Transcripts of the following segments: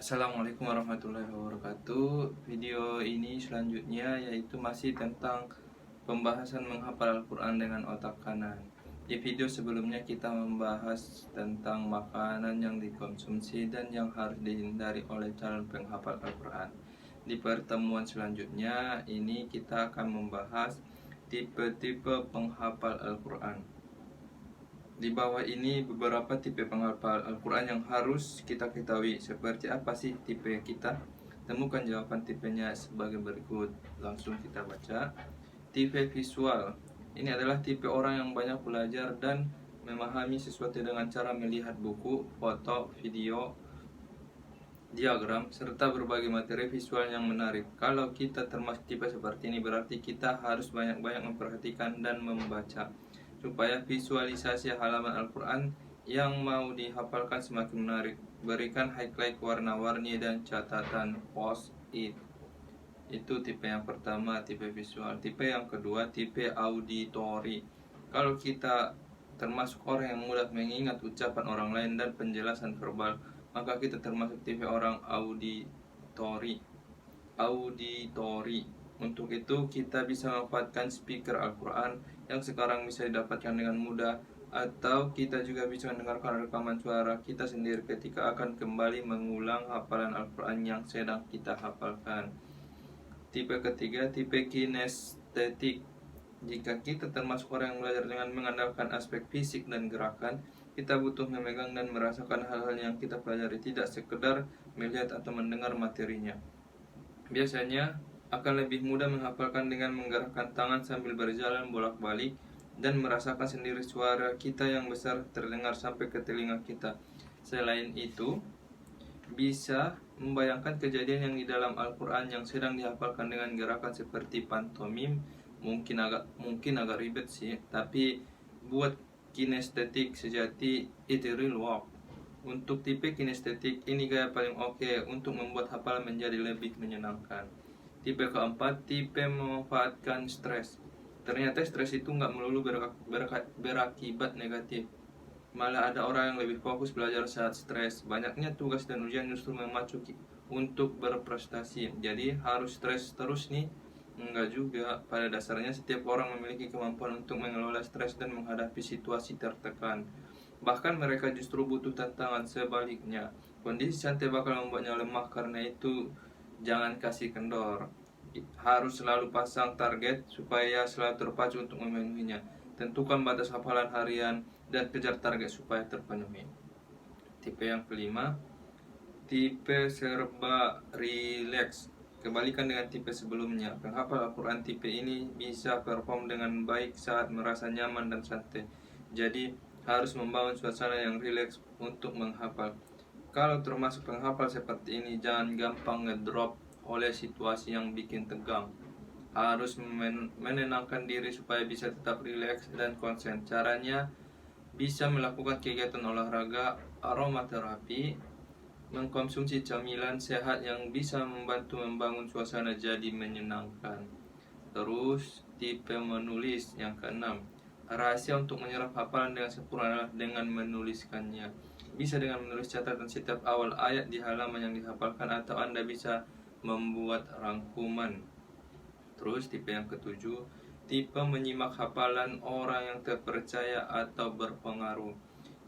Assalamualaikum warahmatullahi wabarakatuh. Video ini selanjutnya yaitu masih tentang pembahasan menghafal Al-Quran dengan otak kanan. Di video sebelumnya kita membahas tentang makanan yang dikonsumsi dan yang harus dihindari oleh calon penghafal Al-Quran. Di pertemuan selanjutnya ini kita akan membahas tipe-tipe penghafal Al-Quran. Di bawah ini beberapa tipe penghafal Al-Quran yang harus kita ketahui. Seperti apa sih tipe kita? Temukan jawaban tipenya sebagai berikut. Langsung kita baca. Tipe visual. Ini adalah tipe orang yang banyak belajar dan memahami sesuatu dengan cara melihat buku, foto, video, diagram, serta berbagai materi visual yang menarik. Kalau kita termasuk tipe seperti ini, berarti kita harus banyak-banyak memperhatikan dan membaca supaya visualisasi halaman Al-Quran yang mau dihafalkan semakin menarik. Berikan highlight warna-warni dan catatan post-it. Itu tipe yang pertama, tipe visual. Tipe yang kedua, tipe auditory. Kalau kita termasuk orang yang mudah mengingat ucapan orang lain dan penjelasan verbal, maka kita termasuk tipe orang auditory. Untuk itu kita bisa memanfaatkan speaker Al-Quran yang sekarang bisa didapatkan dengan mudah, atau kita juga bisa mendengarkan rekaman suara kita sendiri ketika akan kembali mengulang hafalan Al-Quran yang sedang kita hafalkan. Tipe ketiga, tipe kinestetik. Jika kita termasuk orang yang belajar dengan mengandalkan aspek fisik dan gerakan, kita butuh memegang dan merasakan hal-hal yang kita pelajari, tidak sekedar melihat atau mendengar materinya. Biasanya akan lebih mudah menghafalkan dengan menggerakkan tangan sambil berjalan bolak-balik dan merasakan sendiri suara kita yang besar terdengar sampai ke telinga kita. Selain itu, bisa membayangkan kejadian yang di dalam Al-Quran yang sedang dihafalkan dengan gerakan seperti pantomim. Mungkin agak ribet sih, tapi buat kinestetik sejati it real work. Untuk tipe kinestetik ini gaya paling oke untuk membuat hafalan menjadi lebih menyenangkan. Tipe keempat, tipe memanfaatkan stres. Ternyata stres itu nggak melulu berakibat negatif. Malah ada orang yang lebih fokus belajar saat stres. Banyaknya tugas dan ujian justru memacu untuk berprestasi. Jadi harus stres terus nih? Enggak juga. Pada dasarnya setiap orang memiliki kemampuan untuk mengelola stres dan menghadapi situasi tertekan. Bahkan mereka justru butuh tantangan. Sebaliknya, kondisi santai bakal membuatnya lemah. Karena itu jangan kasih kendor. Harus selalu pasang target supaya selalu terpacu untuk memenuhinya. Tentukan batas hafalan harian dan kejar target supaya terpenuhi. Tipe yang kelima, tipe serba relax. Kebalikan dengan tipe sebelumnya, penghafal Al-Quran tipe ini bisa perform dengan baik saat merasa nyaman dan santai. Jadi harus membangun suasana yang rileks untuk menghafal. Kalau termasuk penghafal seperti ini, jangan gampang ngedrop oleh situasi yang bikin tegang. Harus menenangkan diri supaya bisa tetap rileks dan konsen. Caranya bisa melakukan kegiatan olahraga, aromaterapi, mengkonsumsi camilan sehat yang bisa membantu membangun suasana jadi menyenangkan. Terus tipe menulis yang keenam. Rahasia untuk menyerap hafalan dengan sempurna adalah dengan menuliskannya. Bisa dengan menulis catatan setiap awal ayat di halaman yang dihafalkan, atau Anda bisa membuat rangkuman. Terus tipe yang ketujuh, tipe menyimak hafalan orang yang terpercaya atau berpengaruh.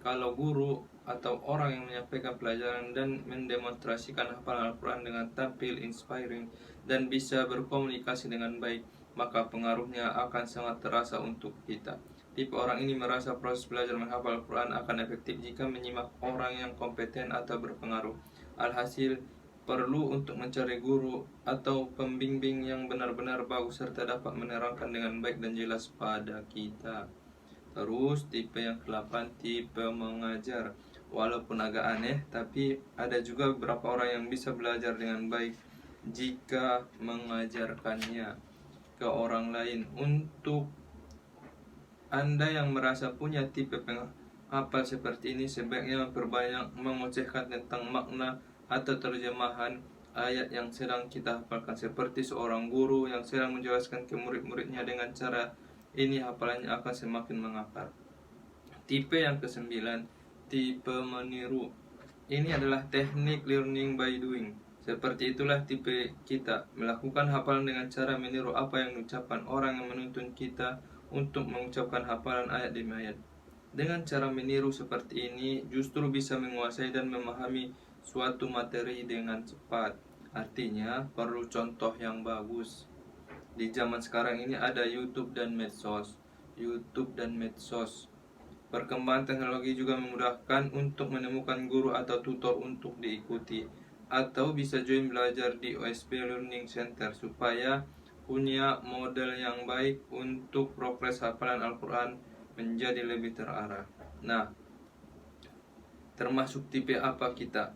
Kalau guru atau orang yang menyampaikan pelajaran dan mendemonstrasikan hafalan Al-Quran dengan tampil inspiring dan bisa berkomunikasi dengan baik, maka pengaruhnya akan sangat terasa untuk kita. Tipe orang ini merasa proses belajar menghafal Al-Quran akan efektif jika menyimak orang yang kompeten atau berpengaruh. Alhasil, perlu untuk mencari guru atau pembimbing yang benar-benar bagus serta dapat menerangkan dengan baik dan jelas pada kita. Terus tipe yang ke-8, tipe mengajar. Walaupun agak aneh, tapi ada juga beberapa orang yang bisa belajar dengan baik jika mengajarkannya ke orang lain. Untuk Anda yang merasa punya tipe penghafal seperti ini, sebaiknya memperbanyak mengocehkan tentang makna atau terjemahan ayat yang sedang kita hafalkan, seperti seorang guru yang sedang menjelaskan ke murid-muridnya. Dengan cara ini hafalannya akan semakin mengakar. Tipe yang ke-9, tipe meniru. Ini adalah teknik learning by doing. Seperti itulah tipe kita, melakukan hafalan dengan cara meniru apa yang diucapkan orang yang menuntun kita untuk mengucapkan hafalan ayat demi ayat. Dengan cara meniru seperti ini, justru bisa menguasai dan memahami suatu materi dengan cepat. Artinya, perlu contoh yang bagus. Di zaman sekarang ini ada YouTube dan medsos. YouTube dan medsos. Perkembangan teknologi juga memudahkan untuk menemukan guru atau tutor untuk diikuti, atau bisa join belajar di OSP Learning Center supaya punya model yang baik untuk progres hafalan Al-Quran menjadi lebih terarah. Nah, termasuk tipe apa kita?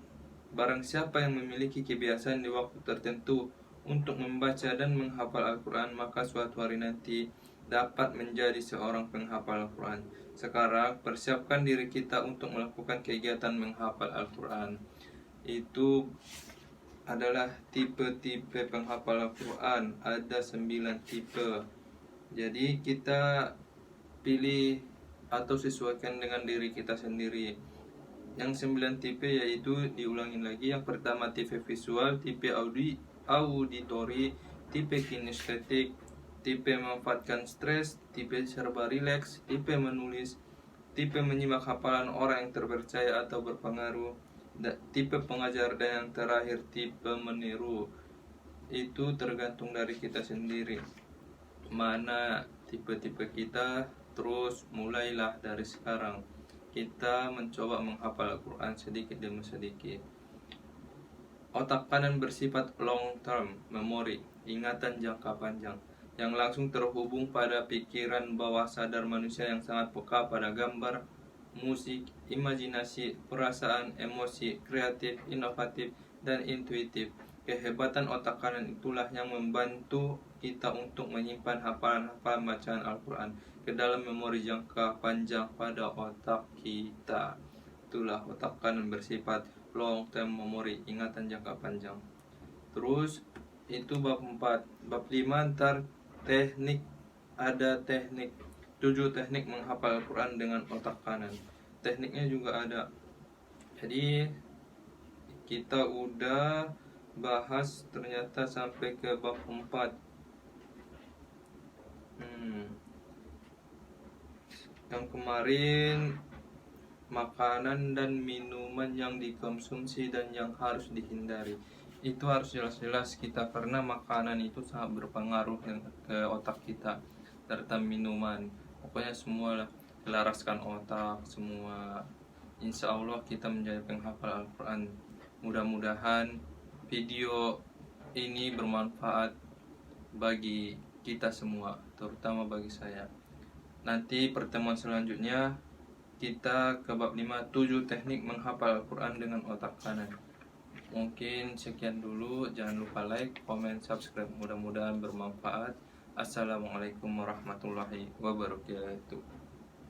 Barang siapa yang memiliki kebiasaan di waktu tertentu untuk membaca dan menghafal Al-Quran, maka suatu hari nanti dapat menjadi seorang penghafal Al-Quran. Sekarang persiapkan diri kita untuk melakukan kegiatan menghafal Al-Quran. Itu adalah tipe-tipe penghafal Al-Quran. Ada 9 tipe. Jadi kita pilih atau sesuaikan dengan diri kita sendiri. Yang 9 tipe yaitu, diulangi lagi, yang pertama tipe visual, tipe auditori, tipe kinestetik, tipe memanfaatkan stres, tipe serba rileks, tipe menulis, tipe menyimak hafalan orang yang terpercaya atau berpengaruh, tipe pengajar, dan yang terakhir tipe meniru. Itu tergantung dari kita sendiri mana tipe-tipe kita. Terus mulailah dari sekarang kita mencoba menghafal Al-Quran sedikit demi sedikit. Otak kanan bersifat long term memory, ingatan jangka panjang, yang langsung terhubung pada pikiran bawah sadar manusia yang sangat peka pada gambar, musik, imajinasi, perasaan, emosi, kreatif, inovatif, dan intuitif. Kehebatan otak kanan itulah yang membantu kita untuk menyimpan hafalan-hafalan bacaan Al-Quran ke dalam memori jangka panjang pada otak kita. Itulah otak kanan bersifat long term memory, ingatan jangka panjang. Terus itu bab 4. Bab 5 ntar teknik, ada teknik 7 teknik menghafal Al-Quran dengan otak kanan. Tekniknya juga ada. Jadi kita udah bahas ternyata sampai ke bab 4. Yang kemarin makanan dan minuman yang dikonsumsi dan yang harus dihindari, itu harus jelas-jelas kita, karena makanan itu sangat berpengaruh ke otak kita, serta minuman. Pokoknya semua lah, selaraskan otak semua. Insya Allah kita menjadi penghafal Al-Quran. Mudah-mudahan video ini bermanfaat bagi kita semua, terutama bagi saya. Nanti pertemuan selanjutnya kita ke bab 5, 7 teknik menghafal Al-Quran dengan otak kanan. Mungkin sekian dulu. Jangan lupa like, comment, subscribe. Mudah-mudahan bermanfaat. Assalamualaikum warahmatullahi wabarakatuh.